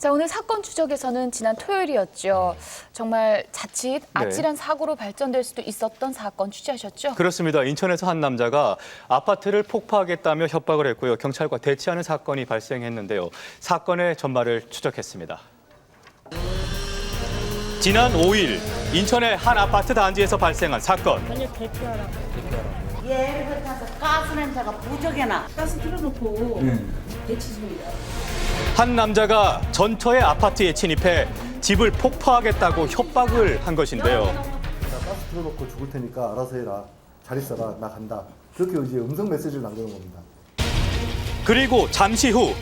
자, 오늘 사건 추적에서는 지난 토요일이었죠. 정말 자칫 아찔한 사고로 발전될 수도 있었던 사건 취재하셨죠? 그렇습니다. 인천에서 한 남자가 아파트를 폭파하겠다며 협박을 했고요. 경찰과 대치하는 사건이 발생했는데요. 사건의 전말을 추적했습니다. 지난 5일 인천의 한 아파트 단지에서 발생한 사건. 예를 들어서 가스 냄새가 무적이나 가스 틀어놓고 대치 중이다. 한 남자가 전처의 아파트에 침입해 집을 폭파하겠다고 협박을 한 것인데요. 가스 틀어놓고 죽을 테니까 알아서 해라. 잘 있어라. 나 간다. 그렇게 이제 음성 메시지를 남기는 겁니다. 그리고 잠시 후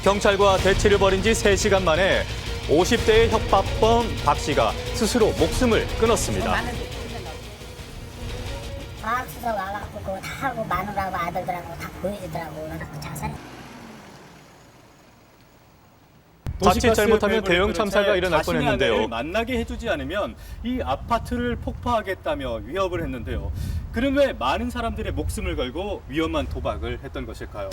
경찰과 대치를 벌인 지 3시간 만에 50대의 협박범 박 씨가 스스로 목숨을 끊었습니다. 다 추석 와갖고 그거 다 하고 마누라하고 아들들하고 다 보여주더라고. 그래갖고 자살했. 자칫 잘못하면 대형 참사가 일어날 자신의 뻔했는데요. 아내를 만나게 해주지 않으면 이 아파트를 폭파하겠다며 위협을 했는데요. 그는 왜 많은 사람들의 목숨을 걸고 위험한 도박을 했던 것일까요?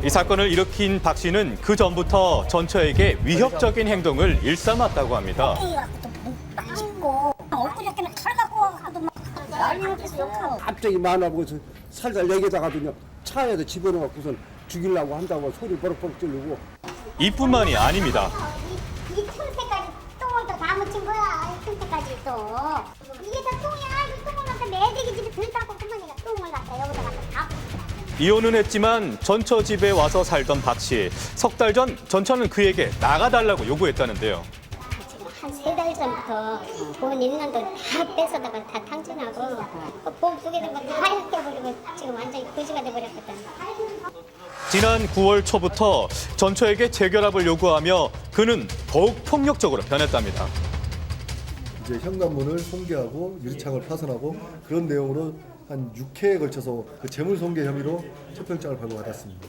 이 사건을 일으킨 박 씨는 그 전부터 전처에게 위협적인 행동을 일삼았다고 합니다. 이갖고 또 맛있고 엊그저께 칼 갖고 와가지고 막 난리났어요. 갑자기 마누라보고서 살살 내게다가더니 차에다 집어넣고선 죽이려고 한다고 소리 버럭버럭 지르고. 이뿐만이 아닙니다. 이 틈새까지 똥을 또 다 묻힌 거야. 이 틈새까지 또. 이게 다 똥이야. 이 똥을 갖다 매대기 집에 들다고 그만이가 똥을 갖다 여기다 갖다 다. 이혼은 했지만 전처 집에 와서 살던 박 씨. 석 달 전 전처는 그에게 나가달라고 요구했다는데요. 한 3달 전부터 돈 있는 돈 다 뺏어다가 다 탕진하고 돈 두 개 된 거 다 뺏겨버리고 지금 완전히 거지가 돼버렸거든. 지난 9월 초부터 전처에게 재결합을 요구하며 그는 더욱 폭력적으로 변했답니다. 이제 현관문을 손괴하고 유리창을 파손하고 그런 내용으로 한 6회에 걸쳐서 그 재물 손괴 혐의로 첫평장을 발부받았습니다.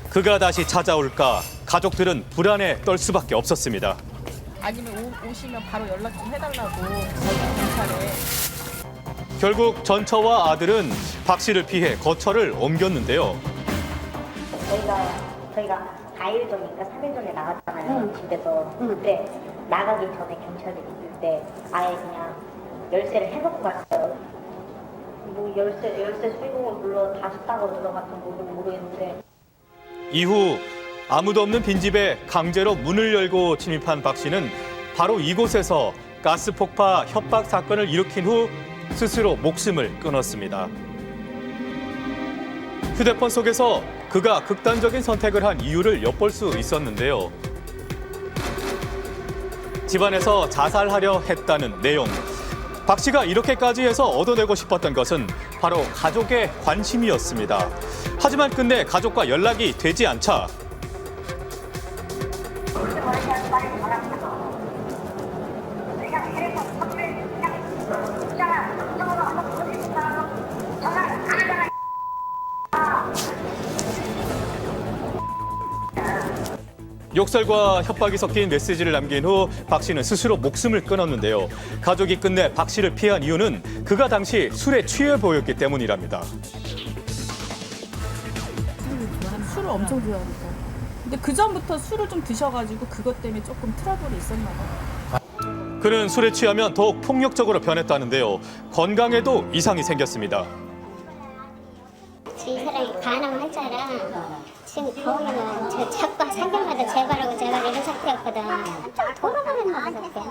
그가 다시 찾아올까 가족들은 불안에 떨 수밖에 없었습니다. 아니면 오시면 바로 연락 좀 해달라고 경찰에. 결국 전처와 아들은 박 씨를 피해 거처를 옮겼는데요. 저희가 4일 전인가 3일 전에 나갔잖아요. 집에서. 근데 나가기 전에 경찰이 있을 때 아예 그냥 열쇠를 해놓고 갔어요. 뭐 열쇠 수리공을 불러 다시 따고 들어갔던 건지 모르겠는데. 이후 아무도 없는 빈집에 강제로 문을 열고 침입한 박 씨는 바로 이곳에서 가스 폭파 협박 사건을 일으킨 후 스스로 목숨을 끊었습니다. 휴대폰 속에서 그가 극단적인 선택을 한 이유를 엿볼 수 있었는데요. 집안에서 자살하려 했다는 내용. 박 씨가 이렇게까지 해서 얻어내고 싶었던 것은 바로 가족의 관심이었습니다. 하지만 끝내 가족과 연락이 되지 않자 욕설과 협박이 섞인 메시지를 남긴 후 박 씨는 스스로 목숨을 끊었는데요. 가족이 끝내 박 씨를 피한 이유는 그가 당시 술에 취해 보였기 때문이랍니다. 술을 엄청 좋아합니다. 근데 그 전부터 술을 좀 드셔가지고 그것 때문에 조금 트러블이 있었나 봐요. 그는 술에 취하면 더욱 폭력적으로 변했다는데요. 건강에도 이상이 생겼습니다. 지 사람이 반항 환자라 지금 병원은 저 자꾸 3개월마다 재발하고 이런 상태였거든. 돌아버렸나 봐 그때.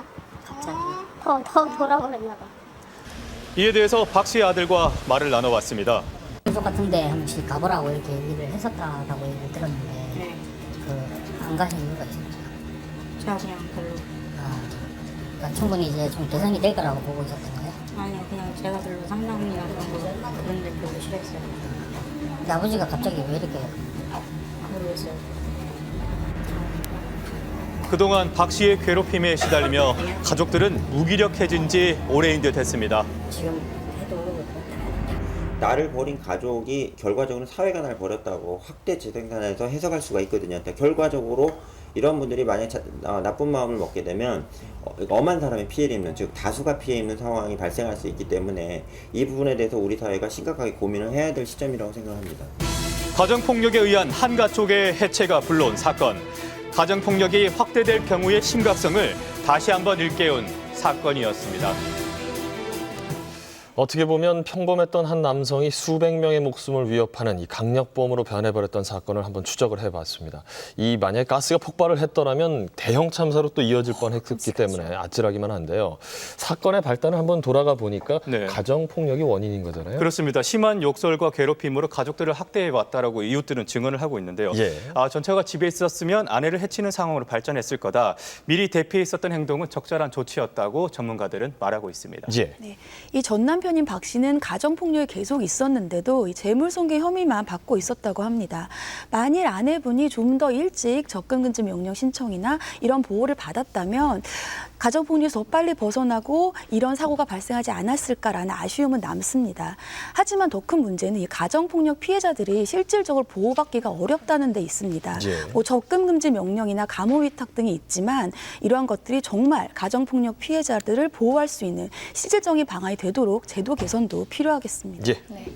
갑자기. 더 돌아버렸나 봐. 이에 대해서 박 씨의 아들과 말을 나눠봤습니다. 계속 같은데 한 번씩 가보라고 이렇게 얘기를 했었다고 얘기를 들었는데 안 가신 이유가 있었죠. 제가 그냥 별로. 그러니까 충분히 이제 좀 개선이 될 거라고 보고 있었던 거예요. 아니요, 그냥 제가 별로 상담이나 그런 데 별로 싫어했어요. 근데 아버지가 갑자기 왜 이렇게 모르겠어요. 그동안 박 씨의 괴롭힘에 시달리며 가족들은 무기력해진 지 오래인 듯 했습니다. 지금 해도 나를 버린 가족이 결과적으로 사회가 날 버렸다고 확대 재생산해서 해석할 수가 있거든요. 그러니까 결과적으로 이런 분들이 만약 나쁜 마음을 먹게 되면 엄한 사람이 피해를 입는, 즉 다수가 피해 입는 상황이 발생할 수 있기 때문에 이 부분에 대해서 우리 사회가 심각하게 고민을 해야 될 시점이라고 생각합니다. 가정폭력에 의한 한 가족의 해체가 불러온 사건. 가정폭력이 확대될 경우의 심각성을 다시 한번 일깨운 사건이었습니다. 어떻게 보면 평범했던 한 남성이 수백 명의 목숨을 위협하는 이 강력범으로 변해버렸던 사건을 한번 추적을 해봤습니다. 이 만약에 가스가 폭발을 했더라면 대형 참사로 또 이어질 뻔했기 때문에 아찔하기만 한데요. 사건의 발단을 한번 돌아가 보니까 네. 가정폭력이 원인인 거잖아요. 그렇습니다. 심한 욕설과 괴롭힘으로 가족들을 학대해 왔다라고 이웃들은 증언을 하고 있는데요. 예. 전처가 집에 있었으면 아내를 해치는 상황으로 발전했을 거다. 미리 대피해 있었던 행동은 적절한 조치였다고 전문가들은 말하고 있습니다. 예. 네. 이 전 남편인 박 씨는 가정폭력이 계속 있었는데도 이 재물손괴 혐의만 받고 있었다고 합니다. 만일 아내분이 좀 더 일찍 접근금지 명령 신청이나 이런 보호를 받았다면 가정폭력에서 빨리 벗어나고 이런 사고가 발생하지 않았을까라는 아쉬움은 남습니다. 하지만 더 큰 문제는 이 가정폭력 피해자들이 실질적으로 보호받기가 어렵다는 데 있습니다. 예. 뭐 접근금지 명령이나 감호위탁 등이 있지만 이러한 것들이 정말 가정폭력 피해자들을 보호할 수 있는 실질적인 방안이 되도록 제도 개선도 필요하겠습니다. 예. 네.